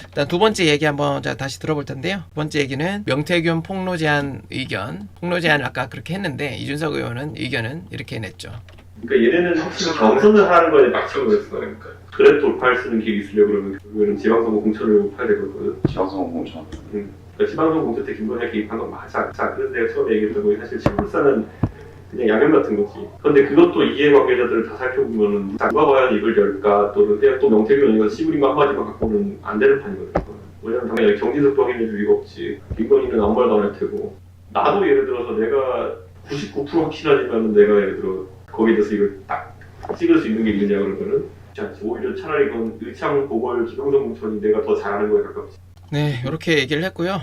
일단 두 번째 얘기 한번 자 다시 들어볼 텐데요. 두 번째 얘기는 명태균 폭로 제한 의견. 폭로 제한을 아까 그렇게 했는데 이준석 의원은 의견은 이렇게 냈죠. 그러니까 얘네는 확실히 경선을 하는 거에 맞춰서 했어. 그러니까 그래 돌파할 수 있는 길이 있으려고 그러면 결국에는 지방선거 공천을 파야 되거든. 지방선거 공천. 그러니까 지방선거 공천 때 김건희가 개입한 건 맞아. 자, 그런데 내가 처음에 얘기했던 거 사실 친불사는 그냥 야경 같은 거지. 그런데 그것도 이해관계자들을 다 살펴보면은 누가 과연 입을 열까 또는 그냥 또 명태균 의원 씨부림만 한마디만 갖고는 안 되는 판이거든. 왜냐면 당연히 정진석도 확인해줄 리가 없지. 김건희는 아무 말도 안 할 테고. 나도 예를 들어서 내가 99% 확신하지만 내가 예를 들어 거기에 대해서 이걸 딱 찍을 수 있는 게 있느냐 그러면은 오히려 차라리 이건 의창 보궐 지방선 공천이 내가 더 잘하는 거에 가깝지. 네, 이렇게 얘기를 했고요.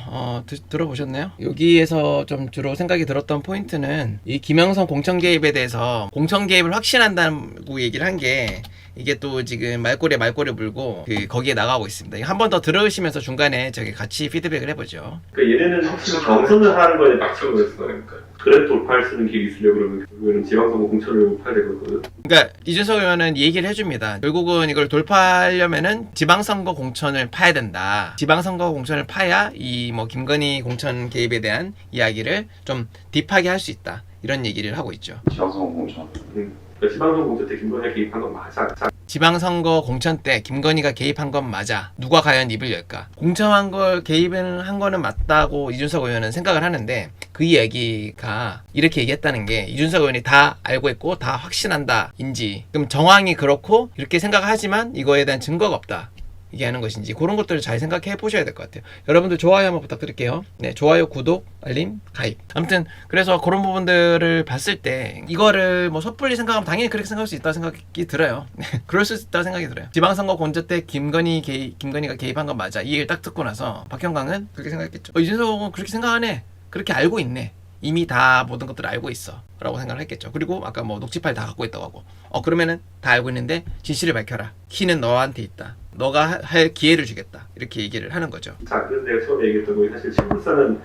들어보셨나요? 여기에서 좀 주로 생각이 들었던 포인트는 이 김영선 공천 개입에 대해서 공천 개입을 확신한다고 얘기를 한 게 이게 또 지금 말꼬리에 물고 거기에 나가고 있습니다. 한 번 더 들으시면서 중간에 저기 같이 피드백을 해보죠. 그러니까 얘네는 확실히 경선을 하는 거에 맞춰서 했어. 그러니까 그래 돌파할 수 있는 길이 있으려고 그러면 결국에는 지방선거 공천을 파야 되거든. 그러니까 이준석 의원은 얘기를 해줍니다. 결국은 이걸 돌파하려면은 지방선거 공천을 파야 된다. 지방선거 공천을 파야 이 뭐 김건희 공천 개입에 대한 이야기를 좀 딥하게 할 수 있다. 이런 얘기를 하고 있죠. 지방선거 공천. 그러니까 지방선거 공천 때 김건희가 개입한 건 맞아. 자, 지방선거 공천 때 김건희가 개입한 건 맞아. 누가 과연 입을 열까? 공천한 걸 개입을 한 거는 맞다고 이준석 의원은 생각을 하는데 그 얘기가 이렇게 얘기했다는 게 이준석 의원이 다 알고 있고 다 확신한다인지 그럼 정황이 그렇고 이렇게 생각하지만 이거에 대한 증거가 없다. 얘기하는 것인지 그런 것들을 잘 생각해 보셔야 될 것 같아요. 여러분들 좋아요 한번 부탁드릴게요. 네, 좋아요, 구독, 알림, 가입. 아무튼 그래서 그런 부분들을 봤을 때 이거를 뭐 섣불리 생각하면 당연히 그렇게 생각할 수 있다고 생각이 들어요. 그럴 수 있다고 생각이 들어요. 지방선거 공천 때 김건희가 개입한 건 맞아. 이 얘기를 딱 듣고 나서 박형광은 그렇게 생각했겠죠. 이준석은 그렇게 생각하네. 그렇게 알고 있네. 이미 다 모든 것들을 알고 있어 라고 생각을 했겠죠. 그리고 아까 뭐 녹취 파일 다 갖고 있다고 하고 그러면은 다 알고 있는데 진실을 밝혀라. 키는 너한테 있다. 너가 할 기회를 주겠다. 이렇게 얘기를 하는 거죠. 자, 그래서 내가 처음에 얘기했던 거 사실 친불사는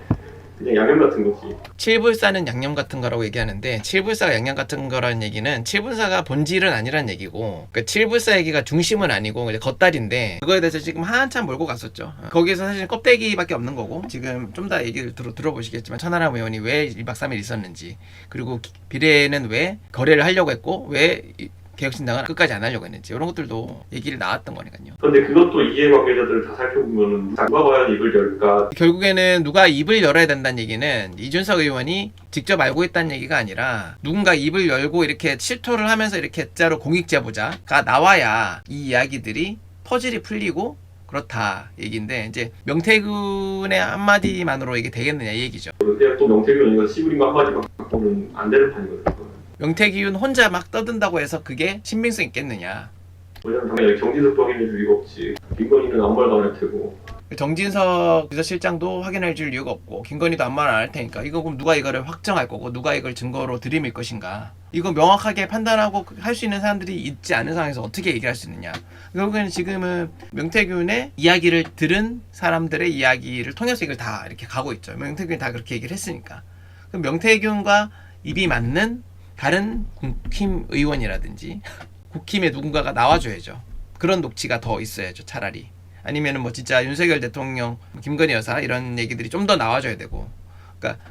그냥 야경 같은 거지. 칠불사는 양념 같은 거라고 얘기하는데 칠불사가 양념 같은 거라는 얘기는 칠불사가 본질은 아니란 얘기고 그 칠불사 얘기가 중심은 아니고 겉다리인데 그거에 대해서 지금 한참 몰고 갔었죠. 거기에서 사실 껍데기밖에 없는 거고 지금 좀 더 얘기를 들어보시겠지만 천하람 의원이 왜 1박 3일 있었는지 그리고 비례는 왜 거래를 하려고 했고 왜 개혁신당은 끝까지 안 하려고 했는지 이런 것들도 얘기를 나왔던 거니까요. 그런데 그것도 이해관계자들을 다 살펴보면은 누가 과연 입을 열까? 결국에는 누가 입을 열어야 된다는 얘기는 이준석 의원이 직접 알고 있다는 얘기가 아니라 누군가 입을 열고 이렇게 실토를 하면서 이렇게 진짜로 공익제보자가 나와야 이 이야기들이 퍼즐이 풀리고 그렇다 얘기인데 이제 명태균의 한마디만으로 이게 되겠느냐 이 얘기죠. 그런데 또 명태균 의원 씨부림만 한마디만 갖고는 안 되는 판이거든. 명태균 혼자 막 떠든다고 해서 그게 신빙성 있겠느냐. 왜냐면 당연히 정진석도 확인해줄 리가 없지. 김건희는 아무 말도 안 할 테고. 정진석 비서실장도 확인해 줄 이유가 없고 김건희도 아무 말 안 할 테니까 이거 그럼 누가 이거를 확정할 거고 누가 이걸 증거로 들이밀 것인가. 이거 명확하게 판단하고 할 수 있는 사람들이 있지 않은 상황에서 어떻게 얘기할 수 있느냐. 결국에는 지금은 명태균의 이야기를 들은 사람들의 이야기를 통해서 이걸 다 이렇게 가고 있죠. 명태균이 다 그렇게 얘기를 했으니까. 그럼 명태균과 입이 맞는 다른 국힘 의원이라든지 국힘에 누군가가 나와줘야죠. 그런 녹취가 더 있어야죠. 차라리. 아니면은 뭐 진짜 윤석열 대통령, 김건희 여사 이런 얘기들이 좀 더 나와줘야 되고. 그러니까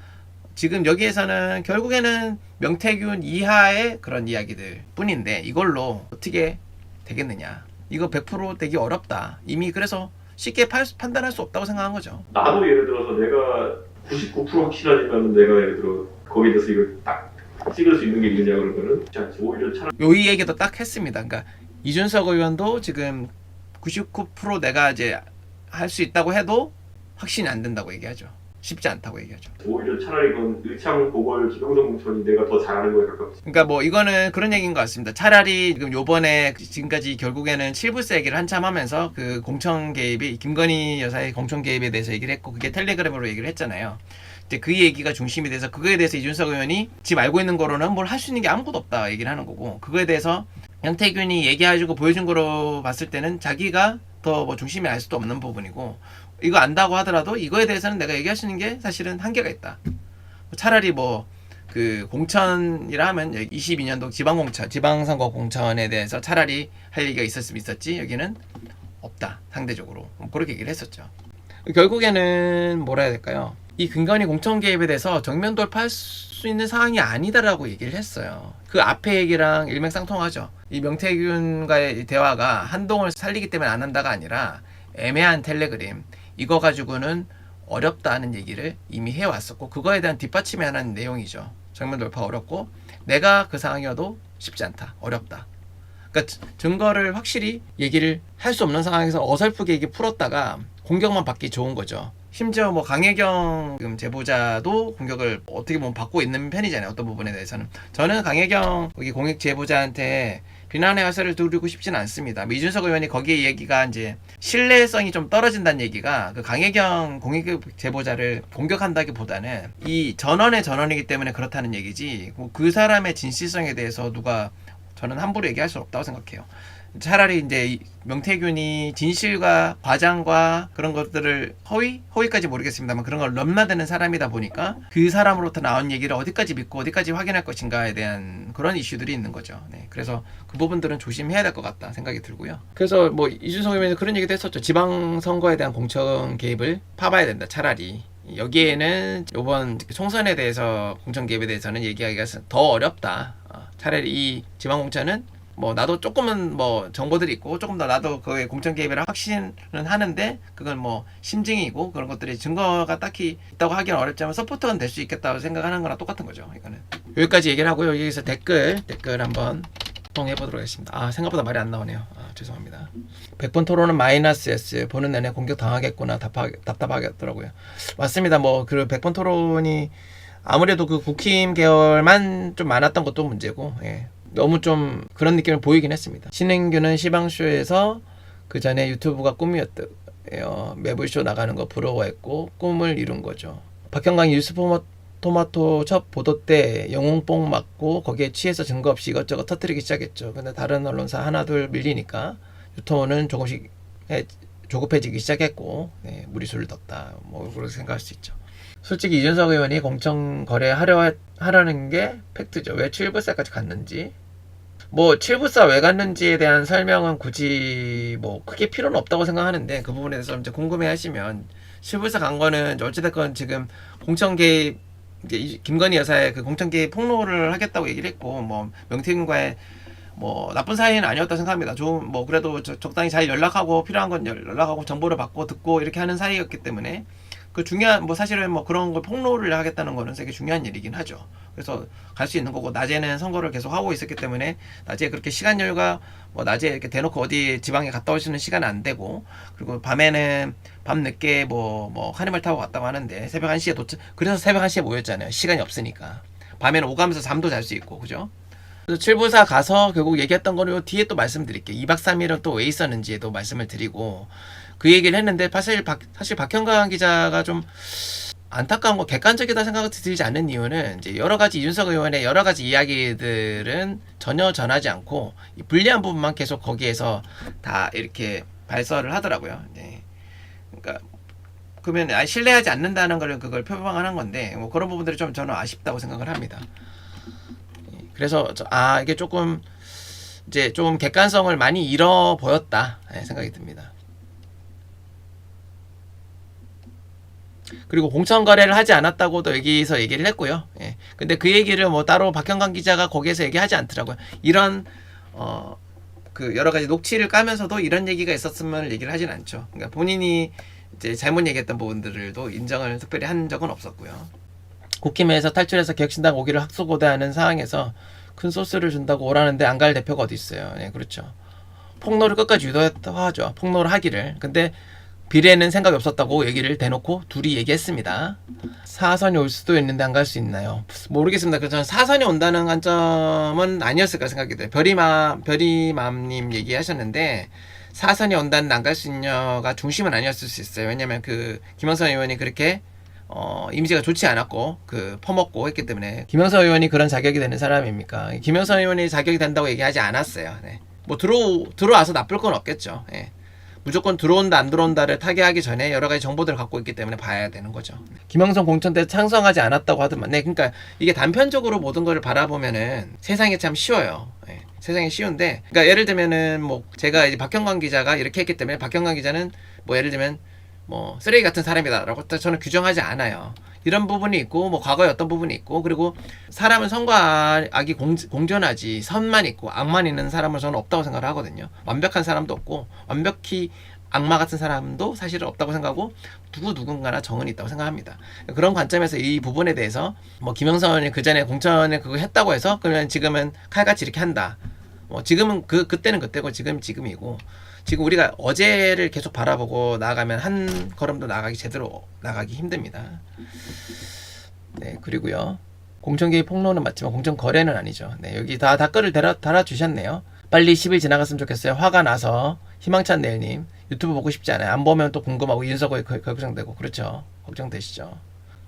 지금 여기에서는 결국에는 명태균 이하의 그런 이야기들 뿐인데 이걸로 어떻게 되겠느냐. 이거 100% 되기 어렵다. 이미 그래서 쉽게 판단할 수 없다고 생각한 거죠. 나도 예를 들어서 내가 99% 확신하지만 내가 예를 들어 거기에 대해서 이걸 딱 찍을 수 있는 게 있느냐 그러면은 오히려 차라리 요 얘기도 딱 했습니다. 그러니까 이준석 의원도 지금 99% 내가 이제 할 수 있다고 해도 확신이 안 된다고 얘기하죠. 쉽지 않다고 얘기하죠. 오히려 차라리 이건 의창 보궐 지방선 공천이 내가 더 잘하는 거에 가깝지. 그러니까 뭐 이거는 그런 얘기인 것 같습니다. 차라리 지금 요번에 지금까지 결국에는 칠불사 얘기를 한참 하면서 그 공천 개입이 김건희 여사의 공천 개입에 대해서 얘기를 했고 그게 텔레그램으로 얘기를 했잖아요. 이제 그 얘기가 중심이 돼서 그거에 대해서 이준석 의원이 지금 알고 있는 거로는 뭘 할 수 있는 게 아무것도 없다 얘기를 하는 거고 그거에 대해서 명태균이 얘기해주고 보여준 거로 봤을 때는 자기가 더 뭐 중심이 알 수도 없는 부분이고 이거 안다고 하더라도 이거에 대해서는 내가 얘기할 수 있는 게 사실은 한계가 있다. 차라리 뭐 그 공천이라 하면 22년도 지방선거 공천에 대해서 차라리 할 얘기가 있었으면 있었지 여기는 없다 상대적으로 그렇게 얘기를 했었죠. 결국에는 뭐라 해야 될까요? 이 김건희 공천 개입에 대해서 정면 돌파할 수 있는 상황이 아니다라고 얘기를 했어요. 그 앞에 얘기랑 일맥상통하죠. 이 명태균과의 대화가 한동을 살리기 때문에 안 한다가 아니라 애매한 텔레그램 이거 가지고는 어렵다는 얘기를 이미 해왔었고 그거에 대한 뒷받침이 하는 내용이죠. 정면 돌파 어렵고 내가 그 상황이어도 쉽지 않다. 어렵다. 그러니까 증거를 확실히 얘기를 할 수 없는 상황에서 어설프게 얘기 풀었다가 공격만 받기 좋은 거죠. 심지어 뭐 강혜경 지금 제보자도 공격을 어떻게 보면 받고 있는 편이잖아요. 어떤 부분에 대해서는. 저는 강혜경 거기 공익 제보자한테 비난의 화살을 두르고 싶지는 않습니다. 이준석 의원이 거기에 얘기가 이제 신뢰성이 좀 떨어진다는 얘기가 그 강혜경 공익 제보자를 공격한다기보다는 이 전원의 전원이기 때문에 그렇다는 얘기지 그 사람의 진실성에 대해서 누가 저는 함부로 얘기할 수 없다고 생각해요. 차라리 이제 명태균이 진실과 과장과 그런 것들을 허위까지 모르겠습니다만 그런 걸 넘나드는 사람이다 보니까 그 사람으로부터 나온 얘기를 어디까지 믿고 어디까지 확인할 것인가에 대한 그런 이슈들이 있는 거죠. 네, 그래서 그 부분들은 조심해야 될 것 같다 생각이 들고요. 그래서 뭐 이준석 의원이 그런 얘기도 했었죠. 지방선거에 대한 공천 개입을 파봐야 된다. 차라리. 여기에는 이번 총선에 대해서 공천 개입에 대해서는 얘기하기가 더 어렵다. 차라리 이 지방공천은 뭐 나도 조금은 뭐 정보들이 있고 조금 더 나도 그의 공천 개입이라 확신은 하는데 그건 뭐 심증이고 그런 것들이 증거가 딱히 있다고 하기는 어렵지만 서포터는 될 수 있겠다고 생각하는 거랑 똑같은 거죠. 이거는 여기까지 얘기를 하고요. 여기서 댓글 한번 통해 보도록 하겠습니다. 생각보다 말이 안 나오네요. 죄송합니다. 100번 토론은 마이너스 S 보는 내내 공격 당하겠구나 답답하겠더라고요. 맞습니다. 뭐 그 100번 토론이 아무래도 그 국힘 계열만 좀 많았던 것도 문제고 너무 좀 그런 느낌을 보이긴 했습니다. 신은규는 시방쇼에서 그 전에 유튜브가 꿈이었대요. 매불쇼 나가는 거 부러워했고 꿈을 이룬 거죠. 박형광이 뉴스토마토 첫 보도 때 영웅뽕 맞고 거기에 취해서 증거 없이 이것저것 터뜨리기 시작했죠. 근데 다른 언론사 하나 둘 밀리니까 유토는 조금씩 조급해지기 시작했고 무리수를 뒀다. 뭐 그렇게 생각할 수 있죠. 솔직히 이준석 의원이 공천 거래하려는 게 팩트죠. 왜 7불사까지 갔는지. 뭐 7불사 왜 갔는지에 대한 설명은 굳이 뭐 크게 필요는 없다고 생각하는데 그 부분에 대해서 이제 궁금해 하시면 7불사 간 거는 어찌됐건 지금 공천 개입 이제 김건희 여사의 그 공천 개입 폭로를 하겠다고 얘기를 했고 뭐 명태균과의 뭐 나쁜 사이는 아니었다 생각합니다. 좀 뭐 그래도 적당히 잘 연락하고 필요한 건 연락하고 정보를 받고 듣고 이렇게 하는 사이였기 때문에 그 중요한 뭐 사실은 뭐 그런 걸 폭로를 하겠다는 거는 되게 중요한 일이긴 하죠. 그래서 갈 수 있는 거고 낮에는 선거를 계속 하고 있었기 때문에 낮에 그렇게 시간 여유가 뭐 낮에 이렇게 대놓고 어디 지방에 갔다 올 수 있는 시간은 안 되고 그리고 밤에는 밤 늦게 뭐 카니발 타고 갔다고 하는데 새벽 1시에 도착 그래서 새벽 1시에 모였잖아요. 시간이 없으니까 밤에는 오가면서 잠도 잘 수 있고 그죠? 그래서 7불사 가서 결국 얘기했던 거를 뒤에 또 말씀드릴게요. 2박 3일은 또 왜 있었는지에도 말씀을 드리고 그 얘기를 했는데 사실 박형광 기자가 좀 안타까운 거 객관적이다 생각이 들지 않는 이유는 이제 여러 가지 이준석 의원의 여러 가지 이야기들은 전혀 전하지 않고 이 불리한 부분만 계속 거기에서 다 이렇게 발설을 하더라고요. 그러니까 그러면 신뢰하지 않는다는 걸 그걸 표방하는 건데 뭐 그런 부분들이 좀 저는 아쉽다고 생각을 합니다. 그래서 이게 조금 이제 좀 객관성을 많이 잃어 보였다 생각이 듭니다. 그리고 공천 거래를 하지 않았다고도 여기서 얘기를 했고요. 근데 그 얘기를 뭐 따로 박형광 기자가 거기에서 얘기하지 않더라고요. 이런 그 여러 가지 녹취를 까면서도 이런 얘기가 있었으면 얘기를 하진 않죠. 그러니까 본인이 이제 잘못 얘기했던 부분들도 인정을 특별히 한 적은 없었고요. 국힘에서 탈출해서 개혁신당 오기를 학수고대하는 상황에서 큰 소스를 준다고 오라는데 안 갈 대표가 어디 있어요. 그렇죠. 폭로를 끝까지 유도했다고 하죠. 폭로를 하기를. 근데 비례는 생각이 없었다고 얘기를 대놓고 둘이 얘기했습니다. 사선이 올 수도 있는데 안 갈 수 있나요? 모르겠습니다. 그래서 저는 사선이 온다는 관점은 아니었을까 생각이 돼요. 별이맘님 얘기하셨는데 사선이 온다는 안 갈 수 있냐가 중심은 아니었을 수 있어요. 왜냐면 그 김영선 의원이 그렇게 이미지가 좋지 않았고 퍼먹고 했기 때문에 김영선 의원이 그런 자격이 되는 사람입니까? 김영선 의원이 자격이 된다고 얘기하지 않았어요. 뭐 들어와서 나쁠 건 없겠죠. 무조건 들어온다 안 들어온다를 타개하기 전에 여러 가지 정보들을 갖고 있기 때문에 봐야 되는 거죠. 김영선 공천 때 찬성하지 않았다고 하더만. 그러니까 이게 단편적으로 모든 걸 바라보면은 세상이 참 쉬워요. 세상이 쉬운데, 그러니까 예를 들면은 뭐 제가 이제 박형광 기자가 이렇게 했기 때문에 박형광 기자는 뭐 예를 들면 뭐 쓰레기 같은 사람이다라고 저는 규정하지 않아요. 이런 부분이 있고 뭐 과거에 어떤 부분이 있고, 그리고 사람은 선과 악이 공존하지 선만 있고 악만 있는 사람은 저는 없다고 생각을 하거든요. 완벽한 사람도 없고 완벽히 악마 같은 사람도 사실은 없다고 생각하고 누군가나 정은 있다고 생각합니다. 그런 관점에서 이 부분에 대해서 뭐 김영선이 그 전에 공천에 그거 했다고 해서 그러면 지금은 칼같이 이렇게 한다. 뭐 지금은 그때는 그때고 지금이고, 지금 우리가 어제를 계속 바라보고 나아가면 한 걸음도 제대로 나가기 힘듭니다. 네, 그리고요. 공천 개입 폭로는 맞지만 공천 거래는 아니죠. 네, 여기 다 댓글을 달아주셨네요. 빨리 10일 지나갔으면 좋겠어요. 화가 나서. 희망찬 내일님, 유튜브 보고 싶지 않아요. 안 보면 또 궁금하고 이준석이 걱정되고. 그렇죠. 걱정되시죠.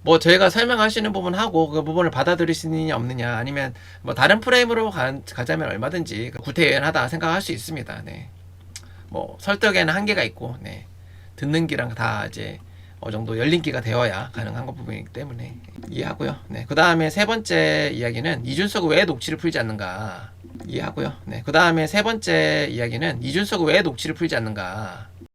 뭐 저희가 설명하시는 부분 하고 그 부분을 받아들일 수 있느냐 없느냐, 아니면 뭐 다른 프레임으로 가자면 얼마든지 구태연하다 생각할 수 있습니다. 네. 뭐 설득에는 한계가 있고, 네. 듣는 귀랑 다 이제 어느 정도 열린기가 되어야 가능한 부분이기 때문에 이해하고요. 네. 그 다음에 세 번째 이야기는 이준석 왜 녹취를 풀지 않는가. 이해하고요. 네. 그 다음에 세 번째 이야기는 이준석 왜 녹취를 풀지 않는가.